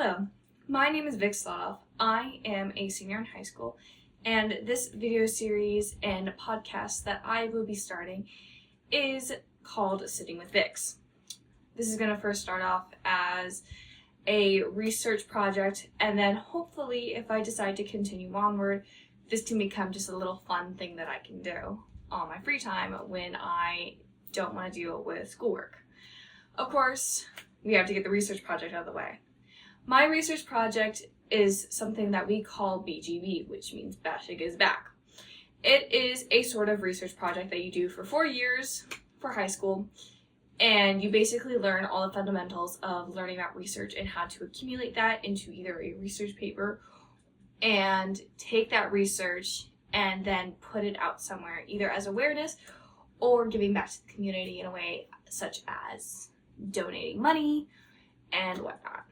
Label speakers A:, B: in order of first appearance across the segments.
A: Hello, my name is Vic Slotoff. I am a senior in high school, and this video series and podcast that I will be starting is called Sitting with Vics. This is going to first start off as a research project, and then hopefully if I decide to continue onward, this can become just a little fun thing that I can do on my free time when I don't want to deal with schoolwork. Of course, we have to get the research project out of the way. My research project is something that we call BGB, which means Bashig is back. It is a sort of research project that you do for 4 years for high school, and you basically learn all the fundamentals of learning about research and how to accumulate that into either a research paper and take that research and then put it out somewhere, either as awareness or giving back to the community in a way such as donating money and whatnot.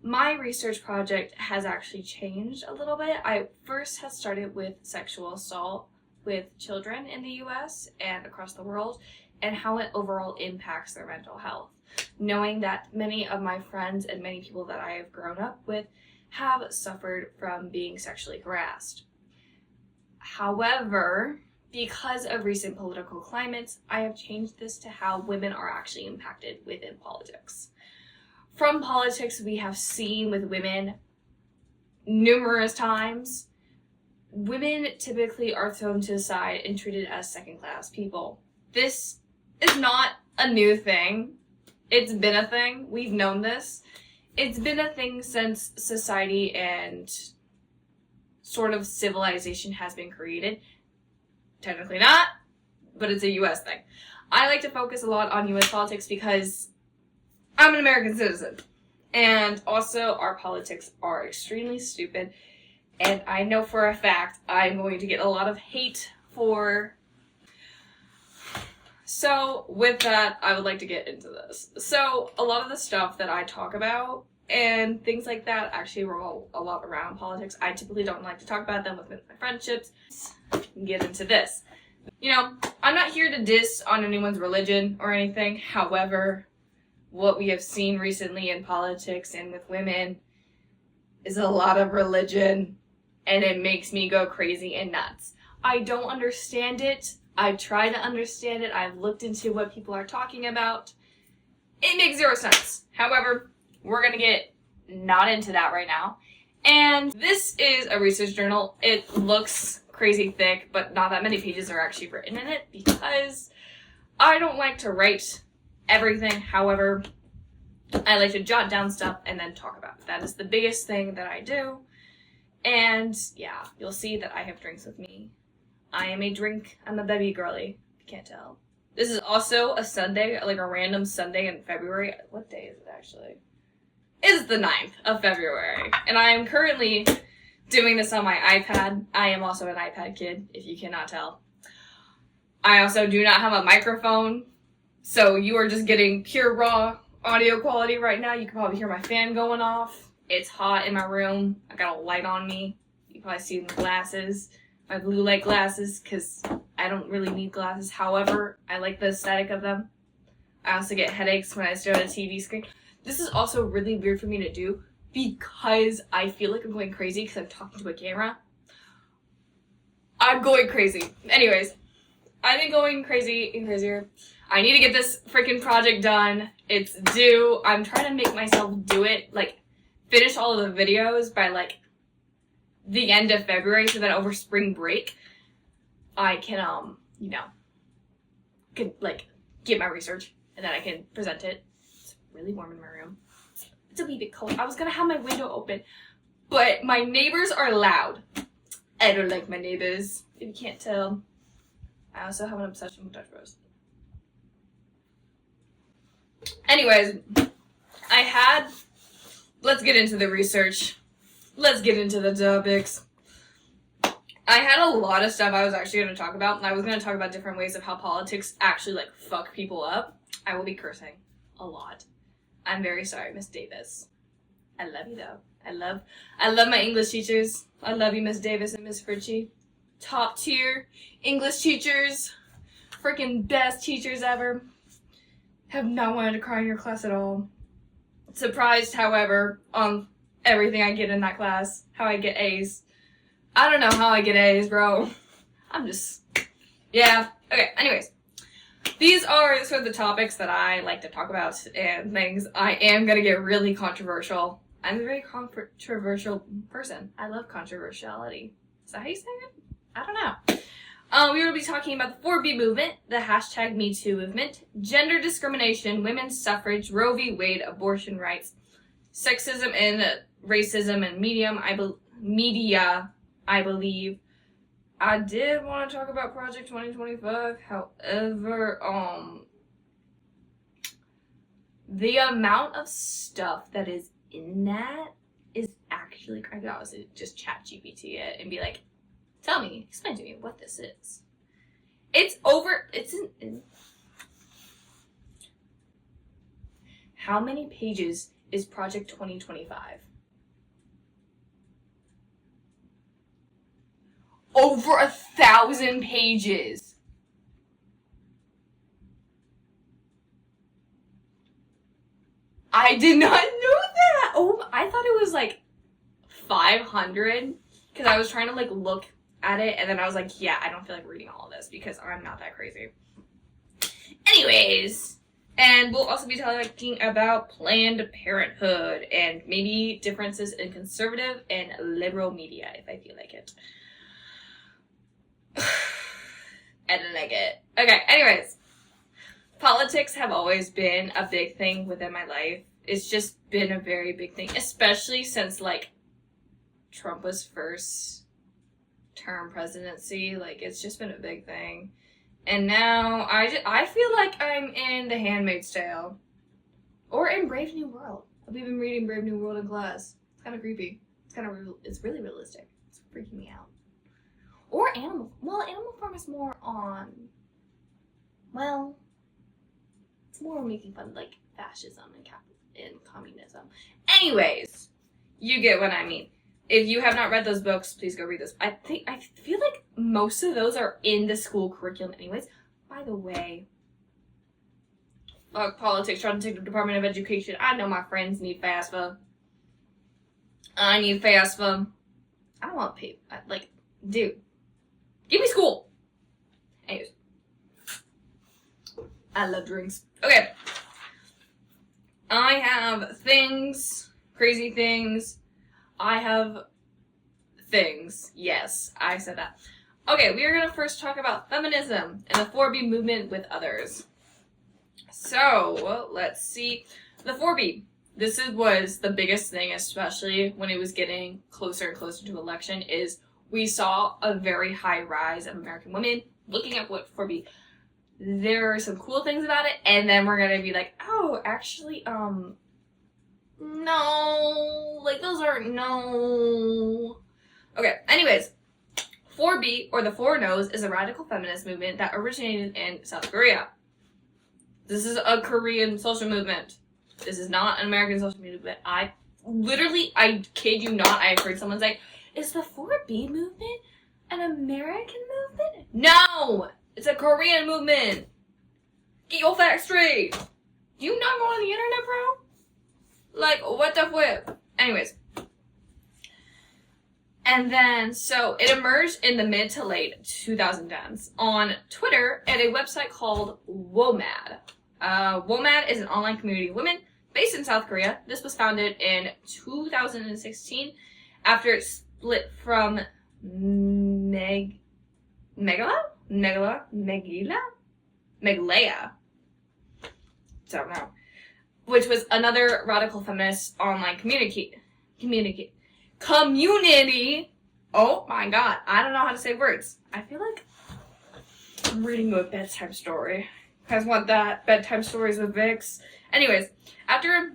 A: My research project has actually changed a little bit. I first had started with sexual assault with children in the US and across the world and how it overall impacts their mental health. Knowing that many of my friends and many people that I have grown up with have suffered from being sexually harassed. However, because of recent political climates, I have changed this to how women are actually impacted within politics. From politics, we have seen with women numerous times, women typically are thrown to the side and treated as second-class people. This is not a new thing. It's been a thing. We've known this. It's been a thing since society and sort of civilization has been created. Technically not, but it's a US thing. I like to focus a lot on US politics because I'm an American citizen. And also our politics are extremely stupid. And I know for a fact I'm going to get a lot of hate for. So with that, I would like to get into this. So a lot of the stuff that I talk about and things like that actually roll a lot around politics. I typically don't like to talk about them with my friendships. Get into this. You know, I'm not here to diss on anyone's religion or anything. However, what we have seen recently in politics and with women is a lot of religion, and it makes me go crazy and nuts. I don't understand it. I try to understand it. I've looked into what people are talking about. It makes zero sense. However, we're gonna get not into that right now. And this is a research journal. It looks crazy thick, but not that many pages are actually written in it because I don't like to write everything. However, I like to jot down stuff and then talk about it. That is the biggest thing that I do. And yeah, you'll see that I have drinks with me. I'm a baby girly, if you can't tell. This is also a Sunday, like a random Sunday in February. What day is it actually? It's the 9th of February. And I am currently doing this on my iPad. I am also an iPad kid, if you cannot tell. I also do not have a microphone, so you are just getting pure raw audio quality right now. You can probably hear my fan going off. It's hot in my room. I got a light on me. You can probably see the glasses, my blue light glasses, because I don't really need glasses. However, I like the aesthetic of them. I also get headaches when I stare at a TV screen. This is also really weird for me to do because I feel like I'm going crazy because I'm talking to a camera. I'm going crazy. Anyways, I've been going crazy and crazier. I need to get this freaking project done. It's due. I'm trying to make myself do it, like, finish all of the videos by, like, the end of February so that over spring break, I can, get my research and then I can present it. It's really warm in my room. It's a wee bit cold. I was gonna have my window open, but my neighbors are loud. I don't like my neighbors, if you can't tell. I also have an obsession with Dutch Bros. Anyways, let's get into the research. Let's get into the topics. I had a lot of stuff I was actually going to talk about, and I was going to talk about different ways of how politics actually, fuck people up. I will be cursing a lot. I'm very sorry, Miss Davis. I love you, though. I love my English teachers. I love you, Miss Davis and Miss Fritchie. Top tier English teachers. Freaking best teachers ever. Have not wanted to cry in your class at all. surprised, however, on everything I get in that class. How I get A's. I don't know how I get A's, bro. Yeah. Okay, anyways. These are sort of the topics that I like to talk about and things. I am going to get really controversial. I'm a very controversial person. I love controversiality. Is that how you say it? I don't know. We will be talking about the 4B movement, the hashtag MeToo movement, gender discrimination, women's suffrage, Roe v. Wade, abortion rights, sexism and racism and media, I believe. I did want to talk about Project 2025, however, the amount of stuff that is in that is actually, I could honestly just chat GPT it and be like, explain to me what this is. How many pages is Project 2025? Over 1,000 pages. I did not know that. Oh, I thought it was like 500 because I was trying to like look at it and then I was like, yeah, I don't feel like reading all of this because I'm not that crazy. Anyways, and we'll also be talking about Planned Parenthood and maybe differences in conservative and liberal media if I feel like it. I don't like it. Okay, anyways. Politics have always been a big thing within my life. It's just been a very big thing, especially since, like, Trump was first term presidency. Like, it's just been a big thing. And now I feel like I'm in The Handmaid's Tale. Or in Brave New World. I've been reading Brave New World in class. It's kind of creepy. It's really realistic. It's freaking me out. Or Animal Farm is more on, well, it's more making fun of, like, fascism and communism. Anyways, you get what I mean. If you have not read those books, please go read those. I feel like most of those are in the school curriculum anyways. By the way, fuck politics, trying to take the Department of Education. I know my friends need FAFSA. I need FAFSA. I don't want to pay, like, dude. Give me school! Anyways. I love drinks. Okay. I have things. Crazy things. I have things. Yes, I said that. Okay, we are going to first talk about feminism and the 4B movement with others. So, let's see. The 4B. This was the biggest thing, especially when it was getting closer and closer to election, is we saw a very high rise of American women looking at what 4B. There are some cool things about it, and then we're gonna be like, oh, actually, no, like, those aren't, no. Okay, anyways, 4B, or the Four No's, is a radical feminist movement that originated in South Korea. This is a Korean social movement. This is not an American social movement. I kid you not, I've heard someone say, is the 4B movement an American movement? No! It's a Korean movement! Get your facts straight! Do you not go on the internet, bro? Like, what the flip? Anyways. And then, so, it emerged in the mid to late 2010s on Twitter and a website called WOMAD. WOMAD is an online community of women based in South Korea. This was founded in 2016 after it split from Megalea? Don't know. Which was another radical feminist online community. Oh my god, I don't know how to say words. I feel like I'm reading a bedtime story. You guys want that? Bedtime stories with Vix? Anyways, after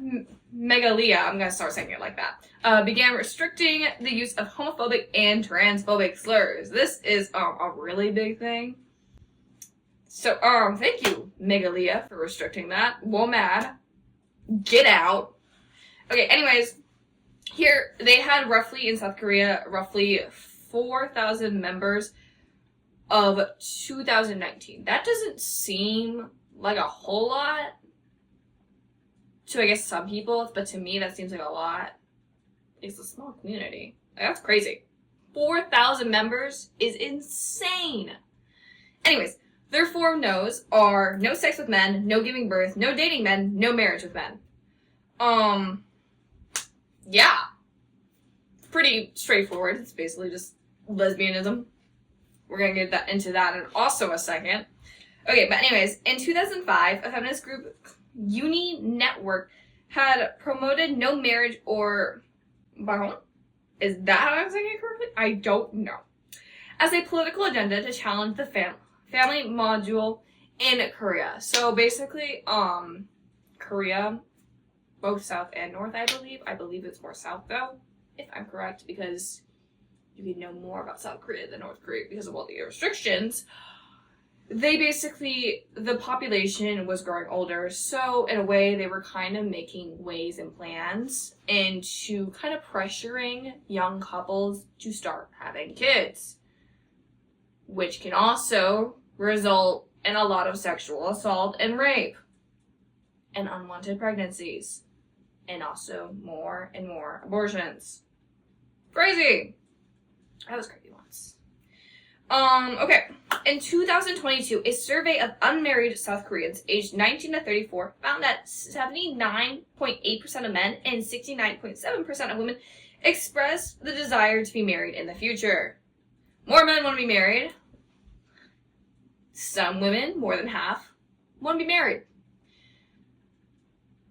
A: Megalea, I'm gonna start saying it like that, began restricting the use of homophobic and transphobic slurs. This is a really big thing. So, thank you, Megalea, for restricting that. WOMAD, get out. Okay, anyways, here, they had roughly, in South Korea, roughly 4,000 members of 2019. That doesn't seem like a whole lot to, I guess, some people, but to me that seems like a lot. It's a small community. Like, that's crazy. 4,000 members is insane. Anyways, their 4 no's are no sex with men, no giving birth, no dating men, no marriage with men. Yeah. Pretty straightforward. It's basically just lesbianism. We're gonna get into that in also a second. Okay, but anyways, in 2005, a feminist group, Uni Network, had promoted no marriage or... Is that how I'm saying it correctly? I don't know. As a political agenda to challenge the family module in Korea. So basically, Korea, both South and North, I believe. I believe it's more South, though, if I'm correct, because you can know more about South Korea than North Korea because of all the restrictions. They basically, the population was growing older, so in a way they were kind of making ways and plans into kind of pressuring young couples to start having kids, which can also result in a lot of sexual assault and rape and unwanted pregnancies, and also more and more abortions. Crazy! That was crazy once. Okay. In 2022, a survey of unmarried South Koreans aged 19 to 34 found that 79.8% of men and 69.7% of women expressed the desire to be married in the future. More men want to be married. Some women, more than half, want to be married.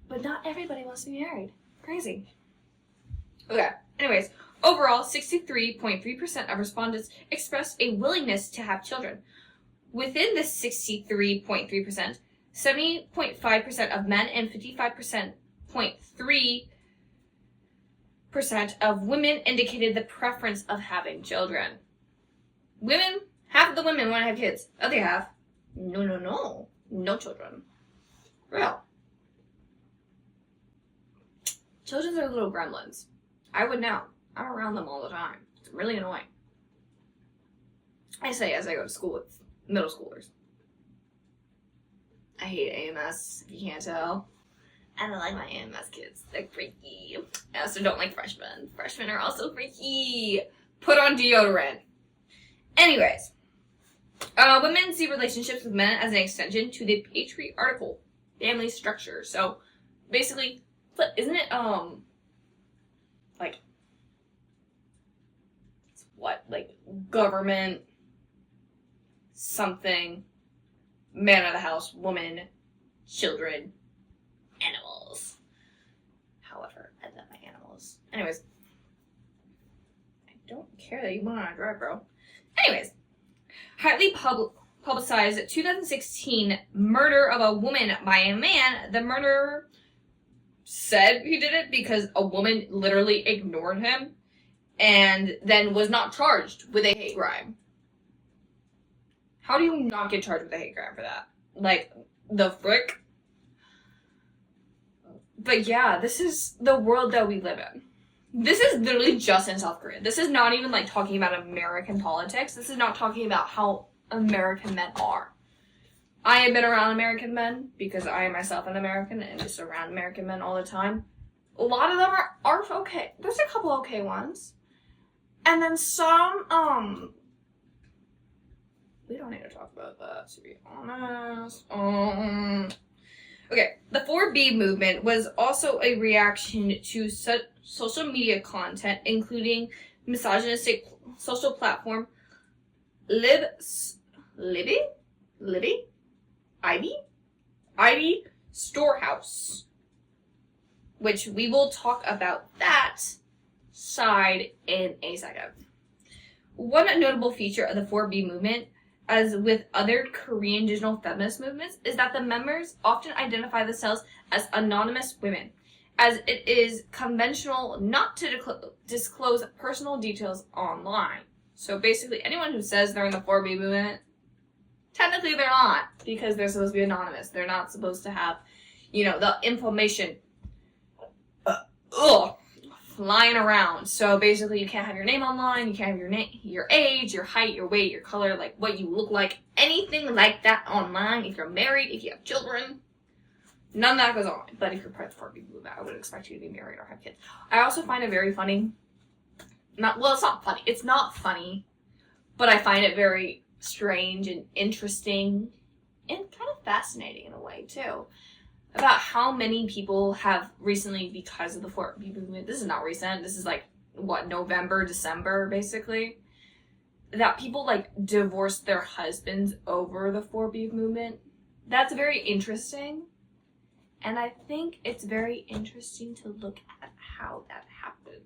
A: But not everybody wants to be married. Crazy. Okay. Anyways, overall, 63.3% of respondents expressed a willingness to have children. Within the 63.3%, 70.5% of men and 55.3% of women indicated the preference of having children. Women, half of the women want to have kids. Other half, no children. Real. Children are little gremlins. I would know. I'm around them all the time. It's really annoying. I say as I go to school with middle schoolers. I hate AMS, if you can't tell. I don't like my AMS kids. They're freaky. I also don't like freshmen. Freshmen are also freaky. Put on deodorant. Anyways. Women see relationships with men as an extension to the patriarchal family structure. So, basically, but isn't it, government, something, man of the house, woman, children, animals. However, I love my animals. Anyways, I don't care that you went on a drive, bro. Anyways, highly publicized 2016 murder of a woman by a man. The murderer said he did it because a woman literally ignored him and then was not charged with a hate crime. How do you not get charged with a hate crime for that? Like, the frick? But yeah, this is the world that we live in. This is literally just in South Korea. This is not even, talking about American politics. This is not talking about how American men are. I have been around American men because I am myself an American and just around American men all the time. A lot of them are okay. There's a couple okay ones. And then some, we don't need to talk about that, to be honest. Okay, the 4B movement was also a reaction to social media content, including misogynistic social platform Libby Storehouse, which we will talk about that side in a second. One notable feature of the 4B movement, as with other Korean digital feminist movements, is that the members often identify themselves as anonymous women, as it is conventional not to disclose personal details online. So basically, anyone who says they're in the 4B movement, technically they're not, because they're supposed to be anonymous. They're not supposed to have, the information flying around. So basically, you can't have your name online, you can't have your age, your height, your weight, your color, what you look like, anything like that online. If you're married, if you have children, None of that goes on. But if you're part of the 4B movement, I would expect you to be married or have kids. I also find it very funny. It's not funny. It's not funny. But I find it very strange and interesting and kind of fascinating in a way, too. About how many people have recently, because of the 4B movement, this is not recent, this is like, November, December, basically, that people, like, divorced their husbands over the 4B movement. That's very interesting. And I think it's very interesting to look at how that happens.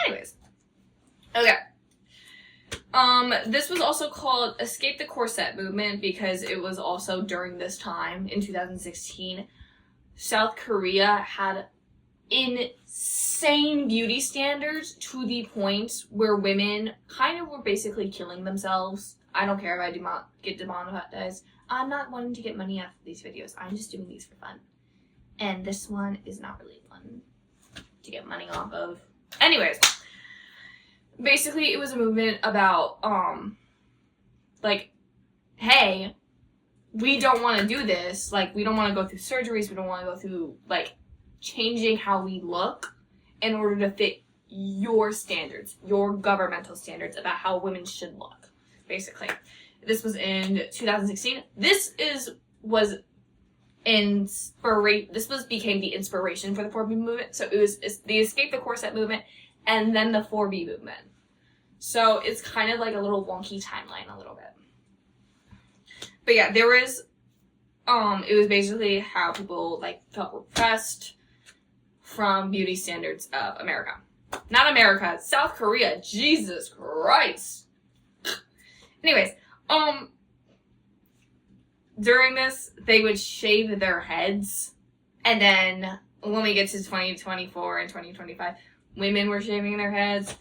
A: Anyways. Okay. This was also called Escape the Corset Movement because it was also during this time, in 2016, South Korea had insane beauty standards to the point where women kind of were basically killing themselves. I don't care if I get demonetized. I'm not wanting to get money off of these videos. I'm just doing these for fun. And this one is not really fun to get money off of. Anyways. Basically, it was a movement about, like, hey, we don't want to do this. Like, we don't want to go through surgeries. We don't want to go through, like, changing how we look in order to fit your standards, your governmental standards about how women should look, basically. This was in 2016. This became the inspiration for the 4B movement. So it's the Escape the Corset movement and then the 4B movement. So it's kind of like a little wonky timeline a little bit. But yeah, there was, it was basically how people, like, felt repressed from beauty standards of America. Not America, South Korea. Jesus Christ. Anyways, during this, they would shave their heads. And then when we get to 2024 and 2025, women were shaving their heads,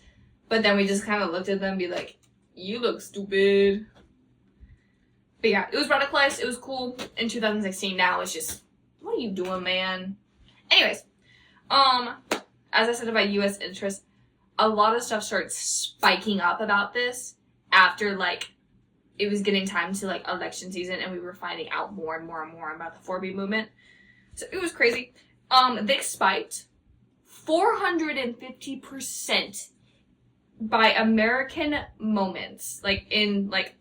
A: but then we just kind of looked at them and be like, you look stupid. But yeah, it was radicalized, it was cool in 2016. Now it's just, what are you doing, man? Anyways, as I said about U.S. interests, a lot of stuff started spiking up about this after, like, it was getting time to, like, election season, and we were finding out more and more and more about the 4B movement. So it was crazy. They spiked 450% by American Moments, like in like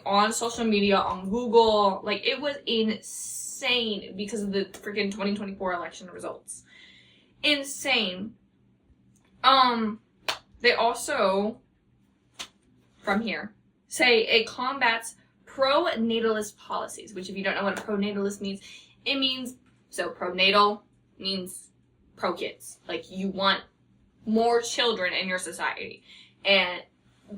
A: on social media, on Google. Like, it was insane because of the freaking 2024 election results. Insane. They also, from here, say it combats pro-natalist policies, which, if you don't know what a pro-natalist means, it means, so pro-natal means pro-kids. Like, you want more children in your society. And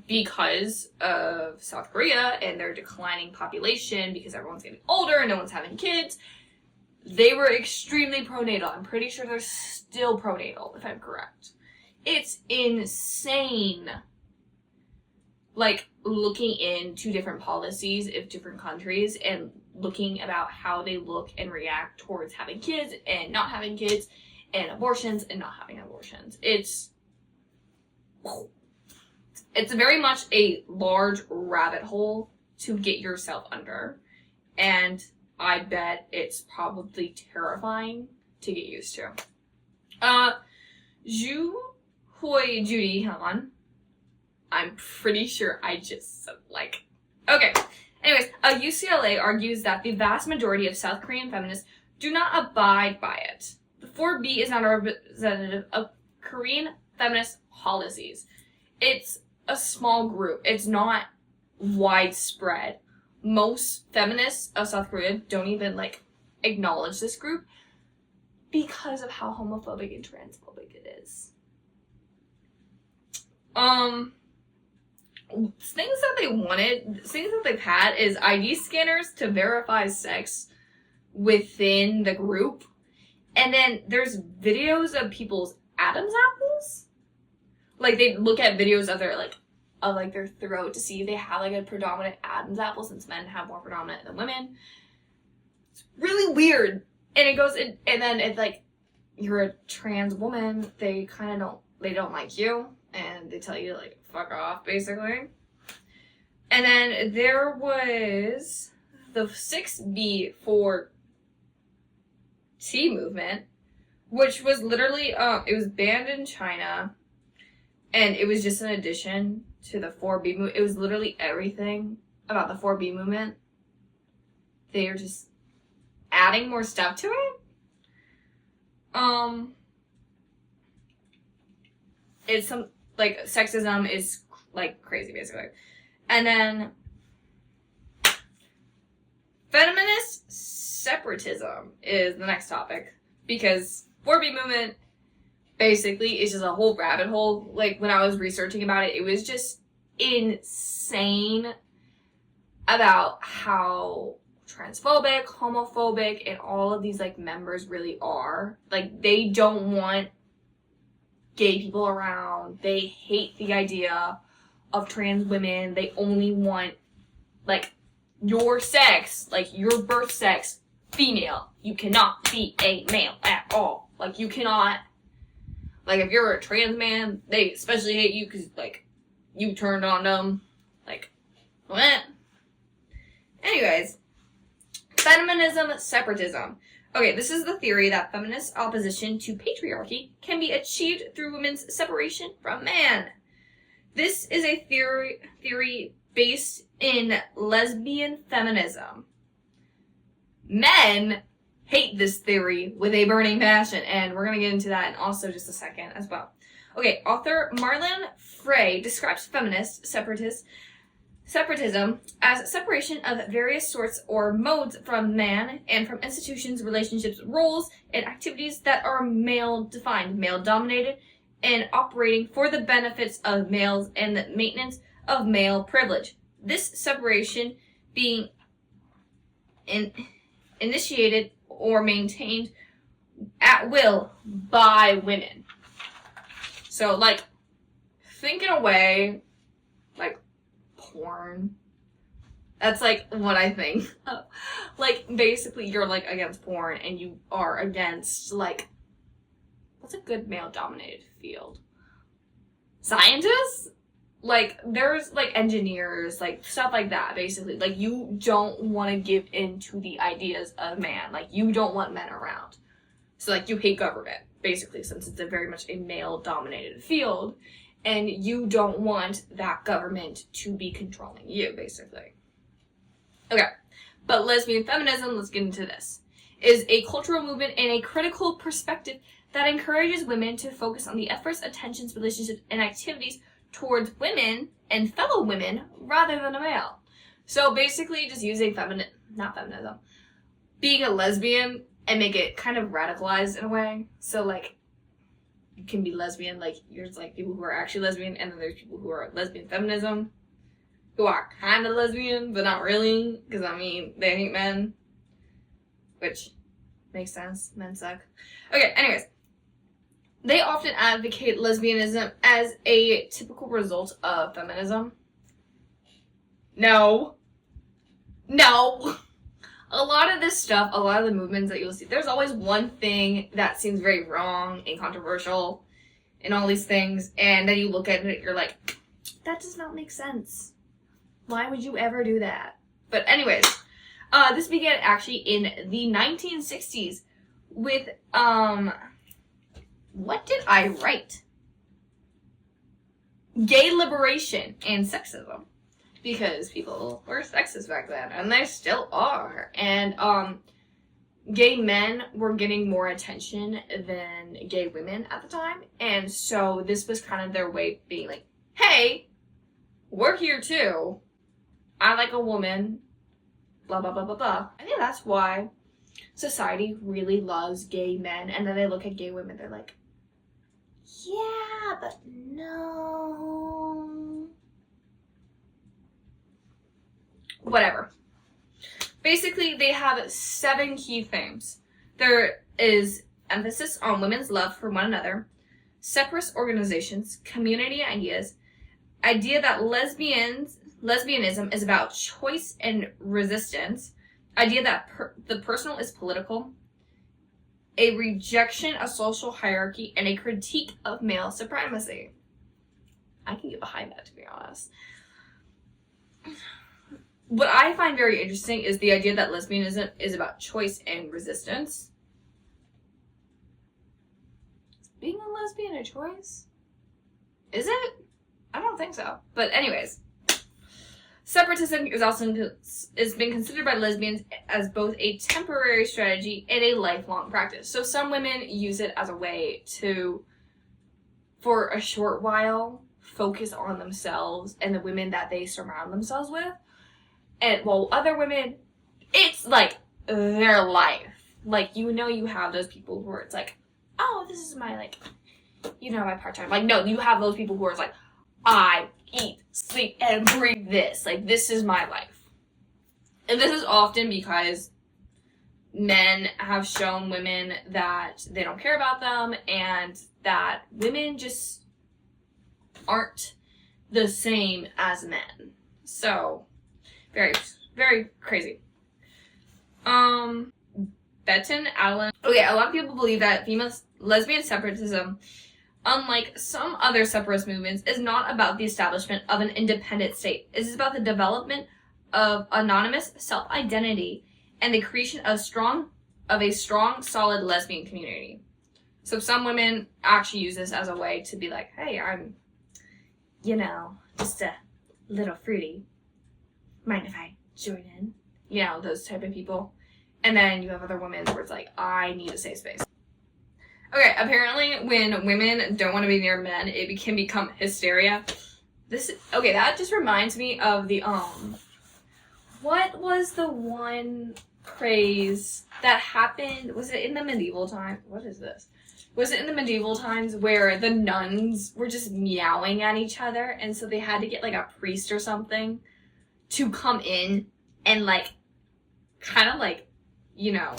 A: because of South Korea and their declining population, because everyone's getting older and no one's having kids, they were extremely pro-natal. I'm pretty sure they're still pro-natal, if I'm correct. It's insane. Like, looking into different policies of different countries and looking about how they look and react towards having kids and not having kids and abortions and not having abortions. It's very much a large rabbit hole to get yourself under. And I bet it's probably terrifying to get used to. Ju Hoi Judy Han. I'm pretty sure I just said, like... Okay. Anyways, UCLA argues that the vast majority of South Korean feminists do not abide by it. The 4B is not a representative of Korean feminist policies. It's a small group. It's not widespread. Most feminists of South Korea don't even, like, acknowledge this group because of how homophobic and transphobic it is. Things that they've had is ID scanners to verify sex within the group. And then there's videos of people's Adam's apples. Like, they look at videos of their, their throat to see if they have, like, a predominant Adam's apple, since men have more predominant than women. It's really weird. And it goes in, and then it's like, you're a trans woman, they don't like you, and they tell you, fuck off, basically. And then there was the 6B for T movement, which was literally, it was banned in China, and it was just an addition to the 4B movement. It was literally everything about the 4B movement. They are just adding more stuff to it. It's some, like, sexism is, like, crazy, basically. And then, feminist separatism is the next topic, because 4B movement basically is just a whole rabbit hole. Like, when I was researching about it, it was just insane about how transphobic, homophobic, and all of these, like, members really are. Like, they don't want gay people around. They hate the idea of trans women. They only want, like, your sex, like, your birth sex, female. You cannot be a male at all. Like, you cannot, like, if you're a trans man, they especially hate you because, like, you turned on them. Like, what? Anyways, feminism separatism. Okay, this is the theory that feminist opposition to patriarchy can be achieved through women's separation from man. This is a theory based in lesbian feminism. Men hate this theory with a burning passion, and we're going to get into that in also just a second as well. Okay, author Marlon Frey describes feminist separatism as separation of various sorts or modes from man and from institutions, relationships, roles, and activities that are male-defined, male-dominated, and operating for the benefits of males and the maintenance of male privilege. This separation being initiated or maintained at will by women. So, like, think in a way, like, porn. That's, like, what I think. Like, basically, you're, like, against porn, and you are against, like, what's a good male-dominated field? Scientists? Like, there's, like, engineers, like, stuff like that, basically. Like, you don't want to give in to the ideas of man. Like, you don't want men around. So, like, you hate government, basically, since it's a very much a male-dominated field. And you don't want that government to be controlling you, basically. Okay. But lesbian feminism, let's get into this, is a cultural movement and a critical perspective that encourages women to focus on the efforts, attentions, relationships, and activities towards women and fellow women rather than a male. So basically just using being a lesbian and make it kind of radicalized in a way. So, like, you can be lesbian, like, there's, like, people who are actually lesbian, and then there's people who are lesbian feminism, who are kind of lesbian, but not really, because, I mean, they hate men, which makes sense. Men suck. Okay, anyways. They often advocate lesbianism as a typical result of feminism. No. A lot of this stuff, a lot of the movements that you'll see, there's always one thing that seems very wrong and controversial and all these things, and then you look at it, you're like, that does not make sense. Why would you ever do that? But anyways, this began actually in the 1960s with, what did I write? Gay liberation and sexism. Because people were sexist back then, and they still are. And, gay men were getting more attention than gay women at the time. And so this was kind of their way of being like, hey, we're here too. I like a woman. Blah, blah, blah, blah, blah. I think that's why society really loves gay men. And then they look at gay women, they're like, yeah, but no. Whatever. Basically, they have 7 key themes. There is emphasis on women's love for one another, separatist organizations, community ideas, idea that lesbianism is about choice and resistance, idea that the personal is political, a rejection of social hierarchy, and a critique of male supremacy. I can get behind that, to be honest. what I find very interesting is the idea that lesbianism is about choice and resistance. Is being a lesbian a choice? Is it? I don't think so. But anyways, separatism is being considered by lesbians as both a temporary strategy and a lifelong practice. So some women use it as a way to, for a short while, focus on themselves and the women that they surround themselves with. And while other women, it's like their life. Like, you know, you have those people who are, it's like, oh, this is my, like, you know, my part-time. Like, no, you have those people who are like, I eat, sleep, and breathe this. Like, this is my life. And this is often because men have shown women that they don't care about them and that women just aren't the same as men. So, very, very crazy. Betton Allen. Okay, a lot of people believe that lesbian separatism, unlike some other separatist movements, is not about the establishment of an independent state. It is about the development of autonomous self-identity and the creation of a strong, solid lesbian community. So some women actually use this as a way to be like, hey, I'm, you know, just a little fruity. Mind if I join in? You know, those type of people. And then you have other women where it's like, I need a safe space. Okay, apparently when women don't want to be near men, it can become hysteria. That just reminds me of the, what was the one craze that happened? Was it in the medieval time? What is this? Was it in the medieval times where the nuns were just meowing at each other, and so they had to get, like, a priest or something to come in and, like, kind of, like, you know,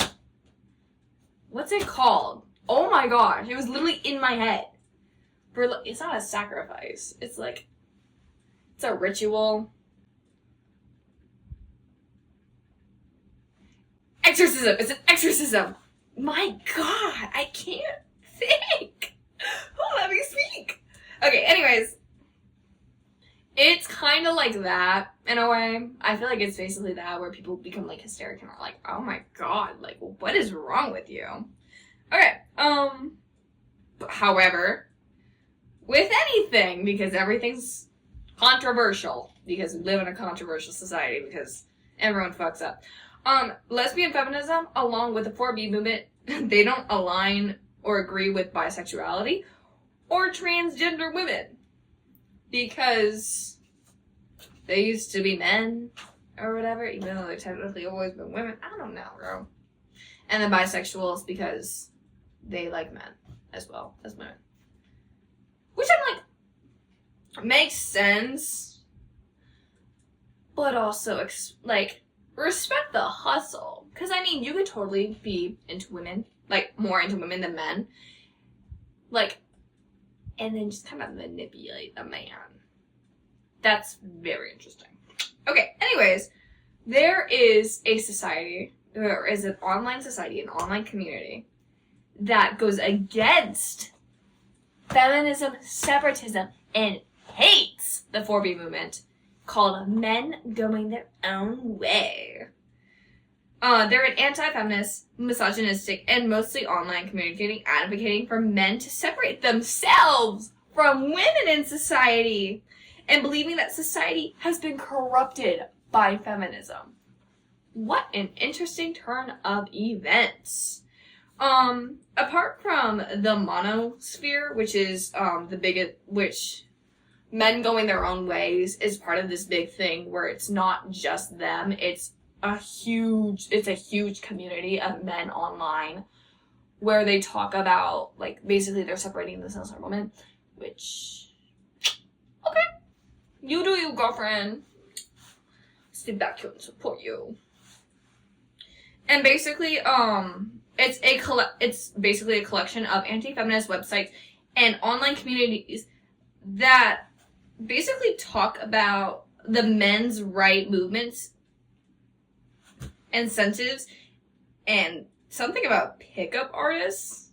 A: what's it called? Oh my gosh, it was literally in my head. It's not a sacrifice. It's like, it's a ritual. Exorcism. It's an exorcism. My God, I can't think. Oh, let me speak. Okay, anyways. It's kind of like that, in a way. I feel like it's basically that, where people become, like, hysterical and are like, oh my God, like, what is wrong with you? Okay, however, with anything, because everything's controversial, because we live in a controversial society, because everyone fucks up. Lesbian feminism, along with the 4B movement, they don't align or agree with bisexuality or transgender women. Because they used to be men or whatever, even though they've technically always been women. I don't know, bro. And then bisexuals because they like men as well as women. Which I'm like, makes sense. But also, like, respect the hustle. Because, I mean, you could totally be into women. Like, more into women than men. Like, and then just kind of manipulate a man. That's very interesting. Okay, anyways, there is a society, there is an online society, an online community that goes against feminism, separatism, and hates the 4B movement, called Men Going Their Own Way. They're an anti-feminist, misogynistic, and mostly online community advocating for men to separate themselves from women in society and believing that society has been corrupted by feminism. What an interesting turn of events. Apart from the monosphere, which is the biggest, which men going their own ways is part of this big thing where it's not just them, it's a huge community of men online where they talk about, like, basically they're separating themselves from women, which, okay, you do you, girlfriend. Sit back here and support you. And basically, it's basically a collection of anti-feminist websites and online communities that basically talk about the men's right movements, incentives, and something about pickup artists.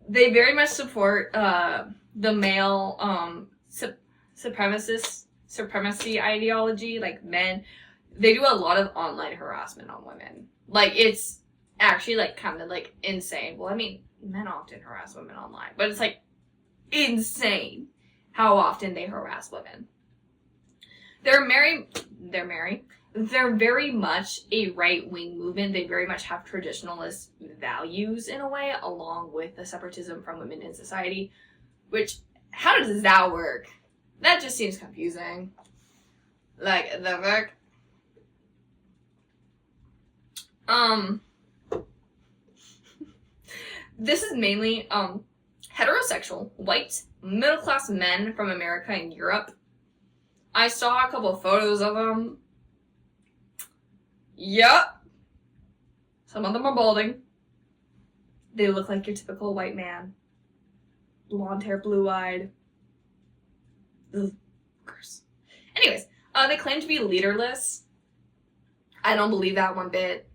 A: They very much support the male supremacist supremacy ideology, like men, they do a lot of online harassment on women. Like, it's actually, like, kind of, like, insane. Well, I mean, men often harass women online, but it's, like, insane how often they harass women. They're very much a right-wing movement. They very much have traditionalist values in a way, along with the separatism from women in society. Which, how does that work? That just seems confusing. Like, the fuck? This is mainly, heterosexual, white, middle-class men from America and Europe. I saw a couple of photos of them. Yup. Some of them are balding. They look like your typical white man. Blonde hair, blue-eyed. Ugh, gross. Anyways, they claim to be leaderless. I don't believe that one bit.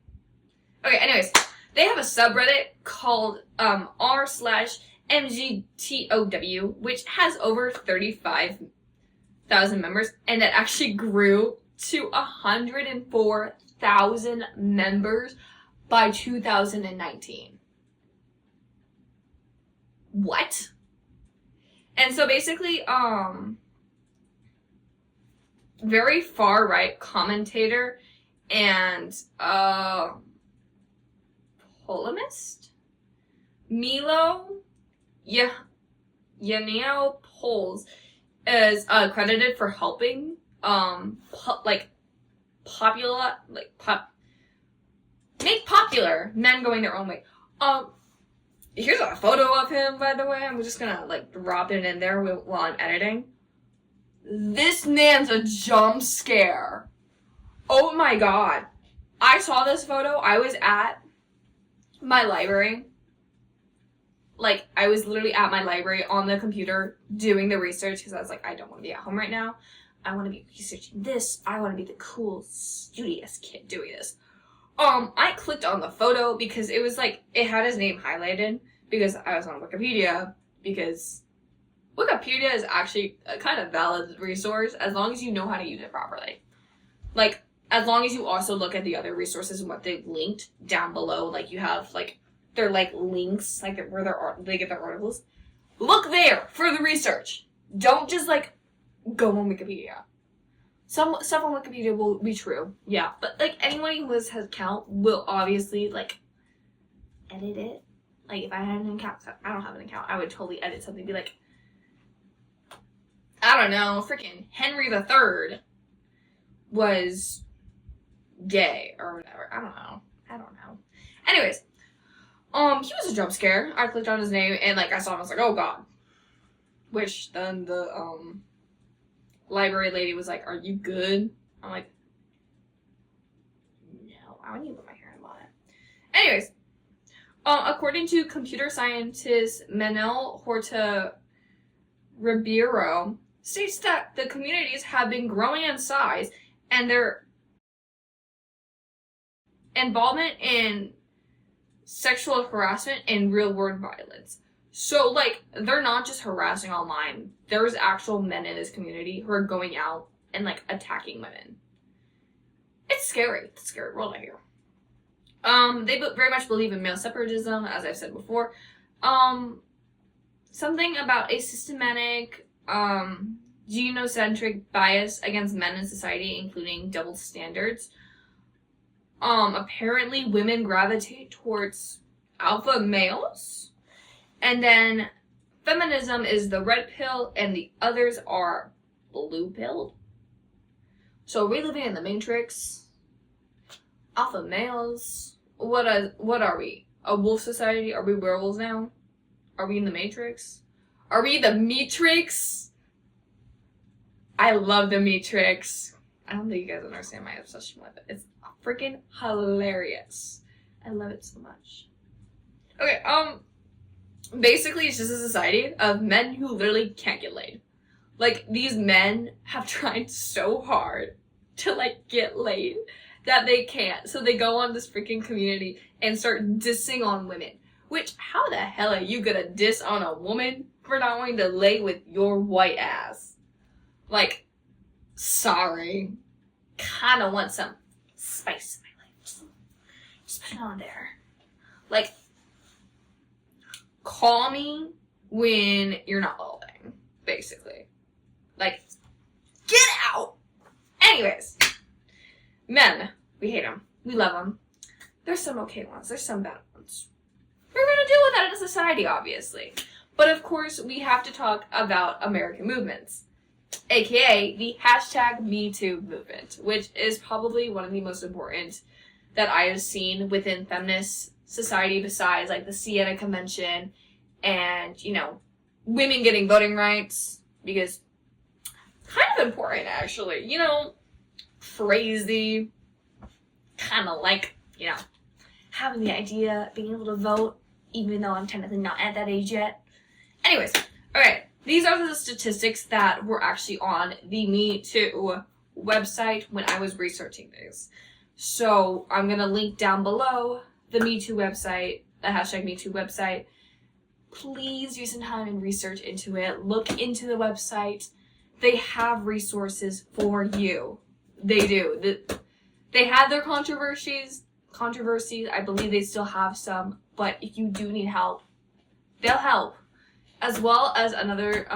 A: Okay, anyways, they have a subreddit called r/MGTOW, which has over 35,000 members, and it actually grew to 104,000 members by 2019. What? And so basically, very far right commentator and polemist Milo Yiannopoulos is credited for helping make popular men going their own way. Here's a photo of him, by the way. I'm just gonna like drop it in there while I'm editing. This man's a jump scare. Oh my god. I saw this photo. I was at my library. Like, I was literally at my library on the computer doing the research because I was like, I don't want to be at home right now. I want to be researching this. I want to be the cool, studious kid doing this. I clicked on the photo because it was like, it had his name highlighted because I was on Wikipedia, because Wikipedia is actually a kind of valid resource as long as you know how to use it properly. Like, as long as you also look at the other resources and what they've linked down below, like you have like, they're like links, like where they get their articles. Look there for the research. Don't just like go on Wikipedia. Some stuff on Wikipedia will be true, yeah. But, like, anyone who has an account will obviously, like, edit it. Like, if I had an account, I don't have an account, I would totally edit something and be like, I don't know, freaking Henry III was gay, or whatever. I don't know. Anyways, he was a jump scare. I clicked on his name, and, like, I saw him, I was like, oh, God. Which, then the, library lady was like, are you good? I'm like, no, I need to put my hair in a bonnet. Anyways, according to computer scientist Manel Horta Ribeiro, states that the communities have been growing in size and their involvement in sexual harassment and real-world violence. So, like, they're not just harassing online. There's actual men in this community who are going out and, like, attacking women. It's scary. It's a scary world out here. They very much believe in male separatism, as I've said before. Something about a systematic, genocentric bias against men in society, including double standards. Apparently women gravitate towards alpha males. And then feminism is the red pill and the others are blue pilled. So are we living in the Matrix? Alpha males? What are we? A wolf society? Are we werewolves now? Are we in the Matrix? Are we the Matrix? I love the Matrix. I don't think you guys understand my obsession with it. It's freaking hilarious. I love it so much. Okay, basically, it's just a society of men who literally can't get laid. Like, these men have tried so hard to, like, get laid that they can't. So they go on this freaking community and start dissing on women. Which, how the hell are you gonna diss on a woman for not wanting to lay with your white ass? Like, Sorry. Kinda want some spice in my life. Just put it on there. Like, call me when you're not balding, basically. Like, get out! Anyways, men, we hate them. We love them. There's some okay ones. There's some bad ones. We're gonna deal with that in a society, obviously. But of course, we have to talk about American movements, aka the #MeToo movement, which is probably one of the most important that I have seen within feminist society, besides like the Siena Convention and, you know, women getting voting rights, because kind of important, actually. You know, crazy, kind of like, you know, having the idea, being able to vote, even though I'm technically not at that age yet. Anyways, alright, these are the statistics that were actually on the Me Too website when I was researching these. So I'm going to link down below the Me Too website, the #MeToo website. Please use some time and research into it. Look into the website. They have resources for you. They do. They had their controversies. I believe they still have some. But if you do need help, they'll help. As well as another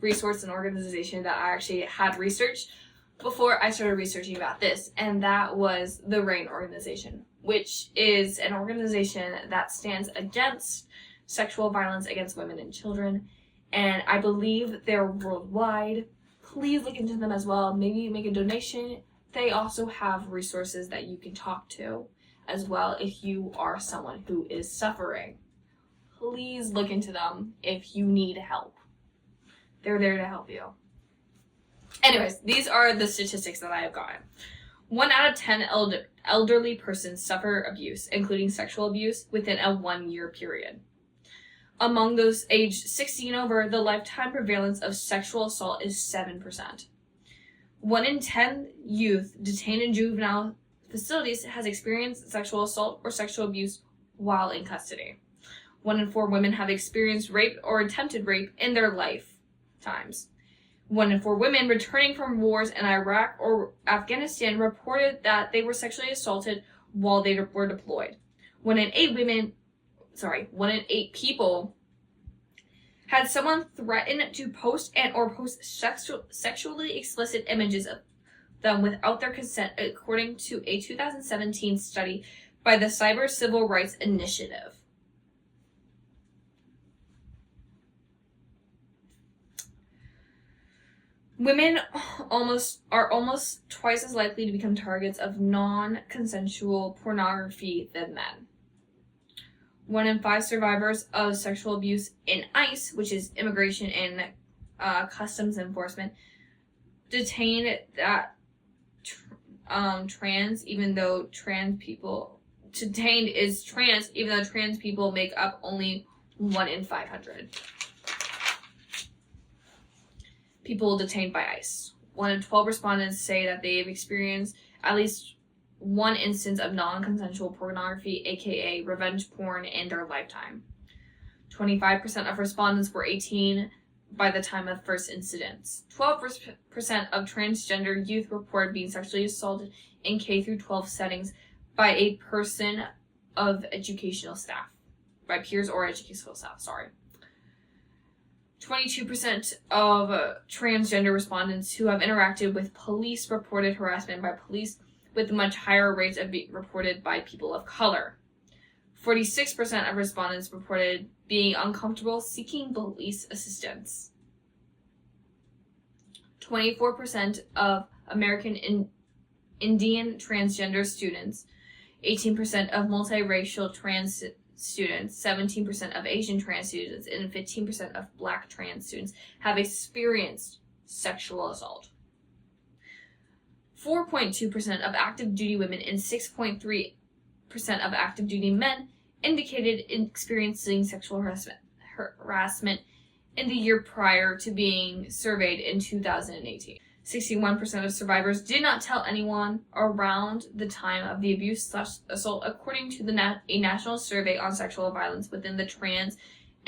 A: resource and organization that I actually had researched before I started researching about this, and that was the RAIN organization, which is an organization that stands against sexual violence against women and children, and I believe they're worldwide. Please look into them as well. Maybe make a donation. They also have resources that you can talk to as well if you are someone who is suffering. Please look into them if you need help. They're there to help you. Anyways, these are the statistics that I have gotten. 1 out of 10 elderly persons suffer abuse, including sexual abuse, within a 1-year period. Among those aged 60 and over, the lifetime prevalence of sexual assault is 7%. 1 in 10 youth detained in juvenile facilities has experienced sexual assault or sexual abuse while in custody. 1 in 4 women have experienced rape or attempted rape in their lifetimes. 1 in 4 women returning from wars in Iraq or Afghanistan reported that they were sexually assaulted while they were deployed. 1 in 8 people had someone threaten to post sexually explicit images of them without their consent, according to a 2017 study by the Cyber Civil Rights Initiative. Women are almost twice as likely to become targets of non-consensual pornography than men. 1 in 5 survivors of sexual abuse in ICE, which is Immigration and Customs Enforcement, detained that trans people make up only 1 in 500. People detained by ICE. 1 in 12 respondents say that they have experienced at least 1 instance of non-consensual pornography, aka revenge porn, in their lifetime. 25% of respondents were 18 by the time of first incidents. 12% of transgender youth report being sexually assaulted in K-12 settings by a person of educational staff. By peers or educational staff, 22% of transgender respondents who have interacted with police reported harassment by police, with much higher rates of being reported by people of color. 46% of respondents reported being uncomfortable seeking police assistance. 24% of American Indian transgender students, 18% of multiracial trans students, 17% of Asian trans students, and 15% of Black trans students have experienced sexual assault. 4.2% of active duty women and 6.3% of active duty men indicated experiencing sexual harassment in the year prior to being surveyed in 2018. 61% of survivors did not tell anyone around the time of the abuse/assault, according to a national survey on sexual violence within the trans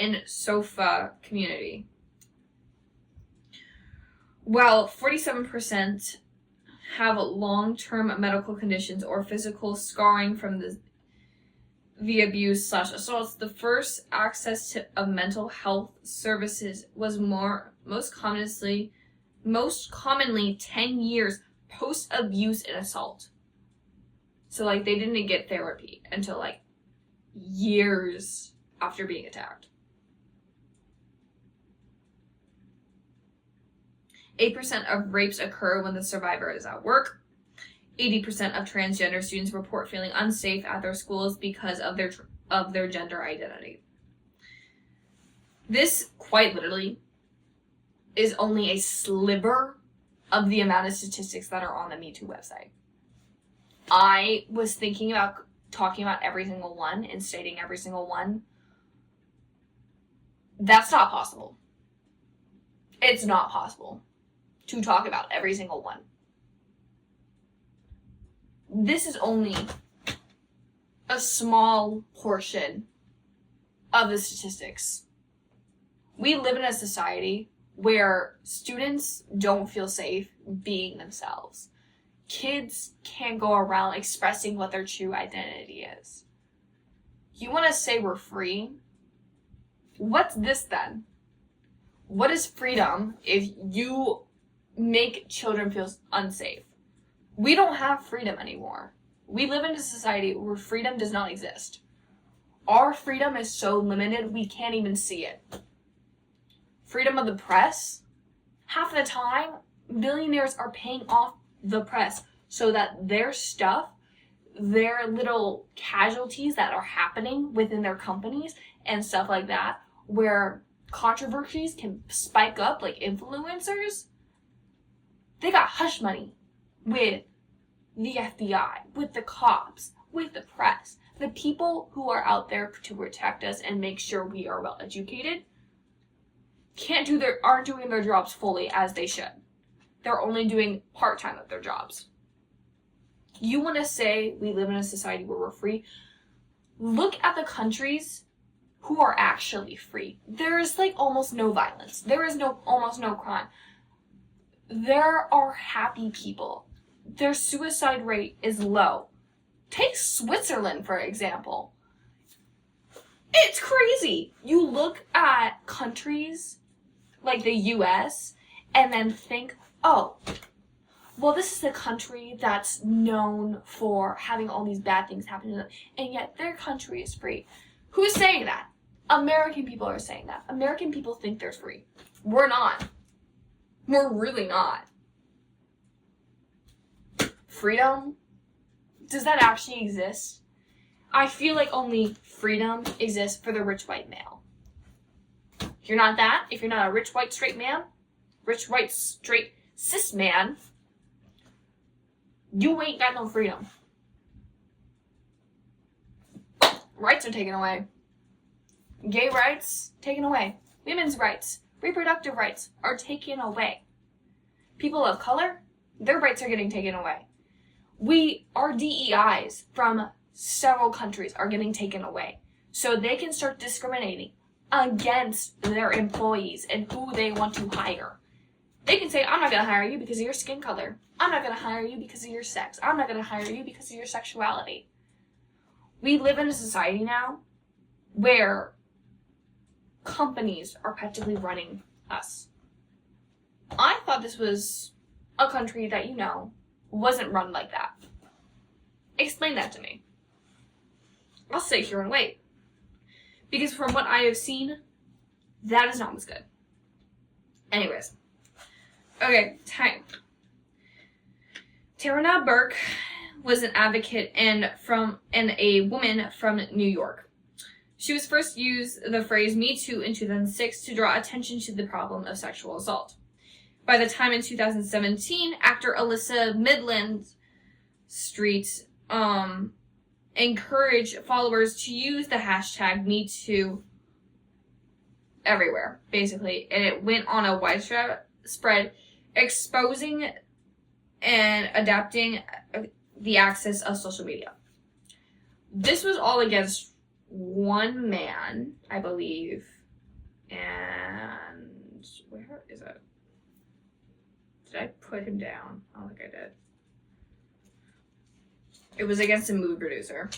A: and SOFA community. while 47% have long-term medical conditions or physical scarring from the abuse/assaults, the first access to mental health services was most commonly 10 years post-abuse and assault. So, like, they didn't get therapy until, like, years after being attacked. 8% of rapes occur when the survivor is at work. 80% of transgender students report feeling unsafe at their schools because of their gender identity. This, quite literally, is only a sliver of the amount of statistics that are on the Me Too website. I was thinking about talking about every single one and stating every single one. That's not possible. It's not possible to talk about every single one. This is only a small portion of the statistics. We live in a society where students don't feel safe being themselves. Kids can't go around expressing what their true identity is. You want to say we're free? What's this then? What is freedom if you make children feel unsafe? We don't have freedom anymore. We live in a society where freedom does not exist. Our freedom is so limited, we can't even see it. Freedom of the press? Half the time, billionaires are paying off the press so that their stuff, their little casualties that are happening within their companies and stuff like that, where controversies can spike up like influencers, they got hush money with the FBI, with the cops, with the press. The people who are out there to protect us and make sure we are well educated aren't doing their jobs fully as they should. They're only doing part-time of their jobs. You want to say we live in a society where we're free? Look at the countries who are actually free. There is like almost no violence. There is almost no crime. There are happy people. Their suicide rate is low. Take Switzerland, for example. It's crazy. You look at countries like the US and then think, oh, well, this is a country that's known for having all these bad things happen to them, and yet their country is free. Who's saying that? American people are saying that. American people think they're free. We're not. We're really not. Freedom? Does that actually exist? I feel like only freedom exists for the rich white male. If you're not that, if you're not a rich white straight man, rich white straight cis man, you ain't got no freedom. Rights are taken away. Gay rights, taken away. Women's rights, reproductive rights are taken away. People of color, their rights are getting taken away. Our DEIs from several countries are getting taken away. So they can start discriminating against their employees and who they want to hire. They can say, I'm not going to hire you because of your skin color. I'm not going to hire you because of your sex. I'm not going to hire you because of your sexuality. We live in a society now where companies are practically running us. I thought this was a country that, wasn't run like that. Explain that to me. I'll sit here and wait. Because from what I have seen, that is not what's good. Anyways. Okay, time. Tarana Burke was an advocate and a woman from New York. She was first used the phrase Me Too in 2006 to draw attention to the problem of sexual assault. By the time in 2017, actor Alyssa Midland Street encouraged followers to use the hashtag #MeToo everywhere, basically, and it went on a widespread exposing and adapting the access of social media. This was all against one man, I believe, and where is it? Did I put him down? I don't think I did. It was against a movie producer.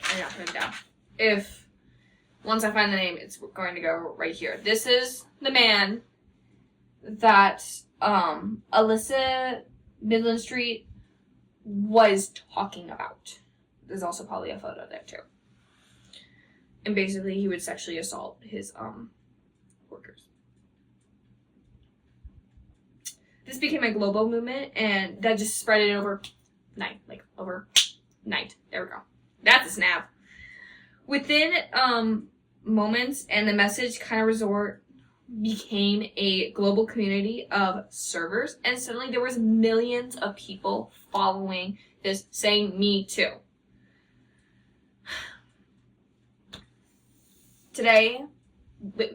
A: I got put him down. Once I find the name, it's going to go right here. This is the man that Alyssa Midland Street was talking about. There's also probably a photo there too. And basically he would sexually assault his workers. This became a global movement, and that just spread it overnight. There we go. That's a snap. Within moments, and the message kind of became a global community of servers, and suddenly there was millions of people following this, saying me too. Today,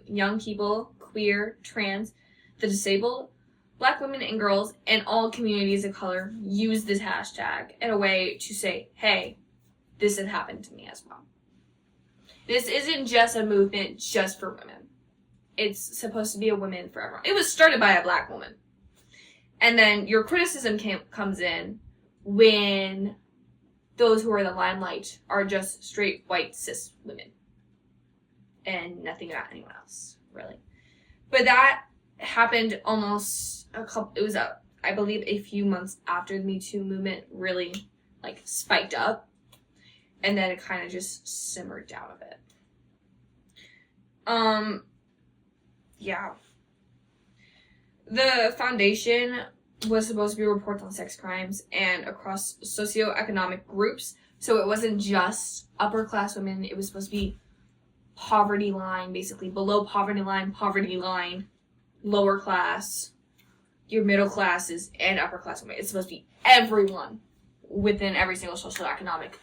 A: young people, queer, trans, the disabled, Black women and girls, and all communities of color use this hashtag in a way to say, hey, this had happened to me as well. This isn't just a movement just for women. It's supposed to be a women for everyone. It was started by a Black woman. And then your criticism comes in when those who are in the limelight are just straight white cis women. And nothing about anyone else, really. But that happened almost I believe a few months after the Me Too movement really spiked up. And then it kind of just simmered down a bit. Yeah. The foundation was supposed to be reports on sex crimes and across socioeconomic groups. So it wasn't just upper class women. It was supposed to be poverty line, basically below poverty line, lower class, your middle classes, and upper class women. It's supposed to be everyone within every single socioeconomic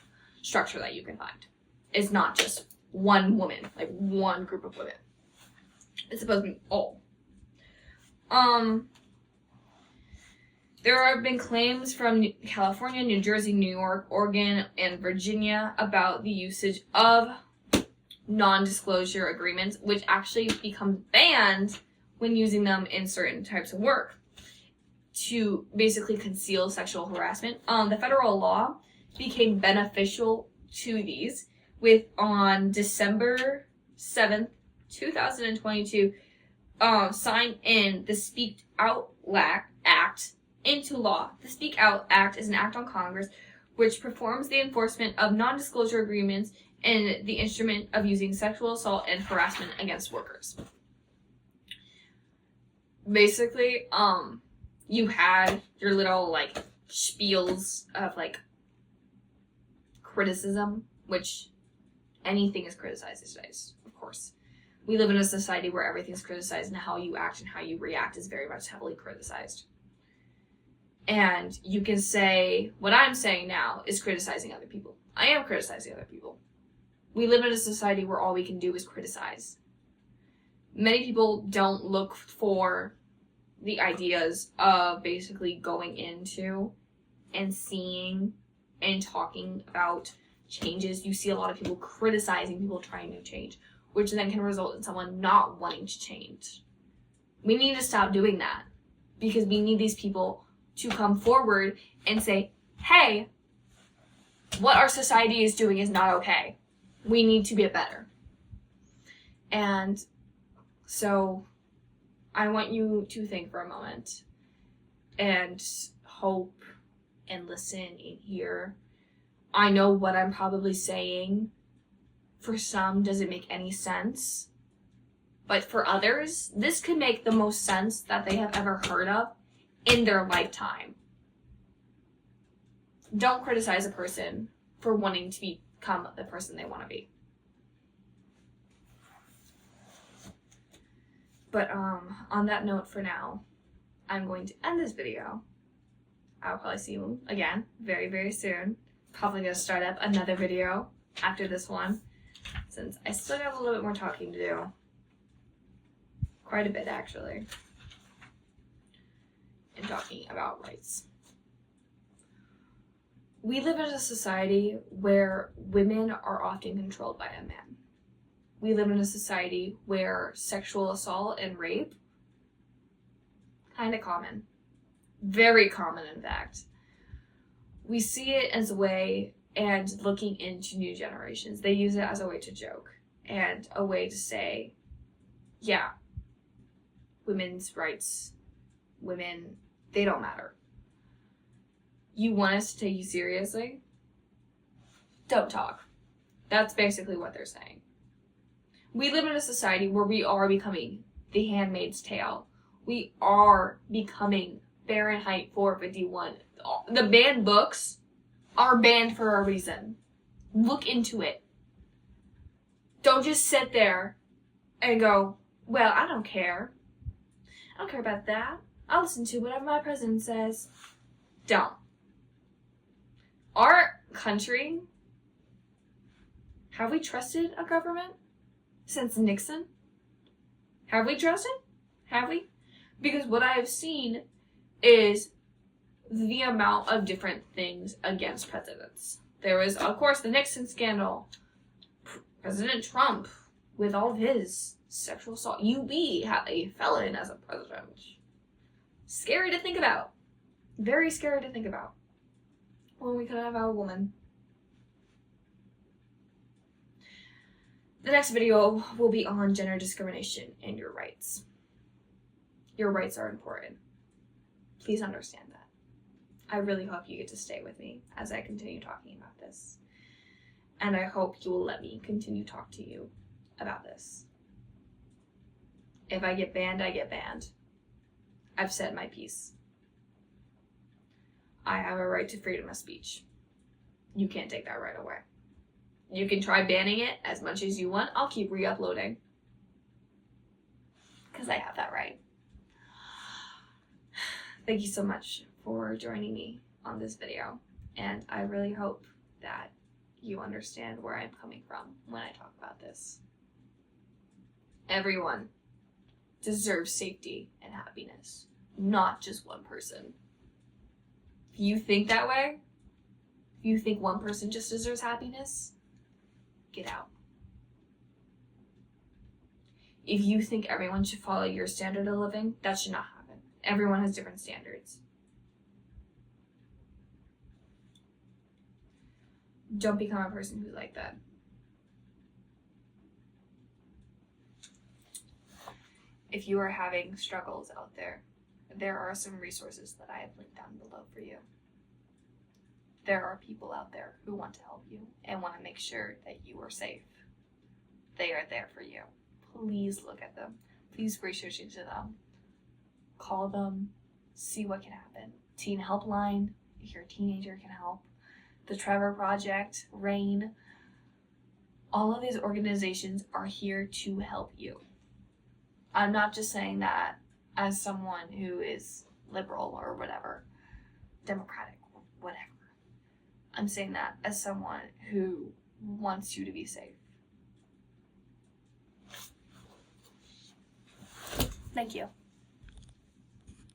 A: structure that you can find. It's not just one woman, one group of women. It's supposed to be all. There have been claims from California, New Jersey, New York, Oregon, and Virginia about the usage of non-disclosure agreements, which actually become banned when using them in certain types of work to basically conceal sexual harassment. The federal law became beneficial to these on December 7th, 2022, signed in the Speak Out Act into law. The Speak Out Act is an act on Congress which performs the enforcement of non-disclosure agreements and the instrument of using sexual assault and harassment against workers. Basically, you had your little spiels of criticism, which anything is criticized these days, of course. We live in a society where everything's criticized, and how you act and how you react is very much heavily criticized. And you can say, what I'm saying now is criticizing other people. I am criticizing other people. We live in a society where all we can do is criticize. Many people don't look for the ideas of basically going into and seeing and talking about changes. You see a lot of people criticizing people trying to change, which then can result in someone not wanting to change. We need to stop doing that, because we need these people to come forward and say, hey, what our society is doing is not okay. We need to get better. And so I want you to think for a moment and hope and listen and hear. I know what I'm probably saying for some doesn't make any sense, but for others, this could make the most sense that they have ever heard of in their lifetime. Don't criticize a person for wanting to become the person they want to be. But on that note for now, I'm going to end this video. I'll probably see you again very, very soon. Probably going to start up another video after this one, since I still have a little bit more talking to do. Quite a bit, actually. And talking about rights. We live in a society where women are often controlled by a man. We live in a society where sexual assault and rape, kind of common. Very common, in fact. We see it as a way, and looking into new generations, they use it as a way to joke and a way to say, yeah, women's rights, women, they don't matter. You want us to take you seriously? Don't talk. That's basically what they're saying. We live in a society where we are becoming the Handmaid's Tale. We are becoming Fahrenheit 451. The banned books are banned for a reason. Look into it. Don't just sit there and go, well, I don't care. I don't care about that. I'll listen to whatever my president says. Don't. Our country, have we trusted a government since Nixon? Have we trusted? Have we? Because what I have seen is the amount of different things against presidents. There was, of course, the Nixon scandal. President Trump, with all of his sexual assault. You had a felon as a president. Scary to think about. Very scary to think about. When we could have a woman. The next video will be on gender discrimination and your rights. Your rights are important. Please understand that. I really hope you get to stay with me as I continue talking about this. And I hope you will let me continue to talk to you about this. If I get banned, I get banned. I've said my piece. I have a right to freedom of speech. You can't take that right away. You can try banning it as much as you want. I'll keep re-uploading. Because I have that right. Thank you so much for joining me on this video. And I really hope that you understand where I'm coming from when I talk about this. Everyone deserves safety and happiness, not just one person. If you think that way, if you think one person just deserves happiness, get out. If you think everyone should follow your standard of living, that should not happen. Everyone has different standards. Don't become a person who's like that. If you are having struggles out there, there are some resources that I have linked down below for you. There are people out there who want to help you and want to make sure that you are safe. They are there for you. Please look at them. Please research into them. Call them. See what can happen. Teen Helpline, if your teenager can help. The Trevor Project, RAIN. All of these organizations are here to help you. I'm not just saying that as someone who is liberal or whatever, democratic, whatever. I'm saying that as someone who wants you to be safe. Thank you.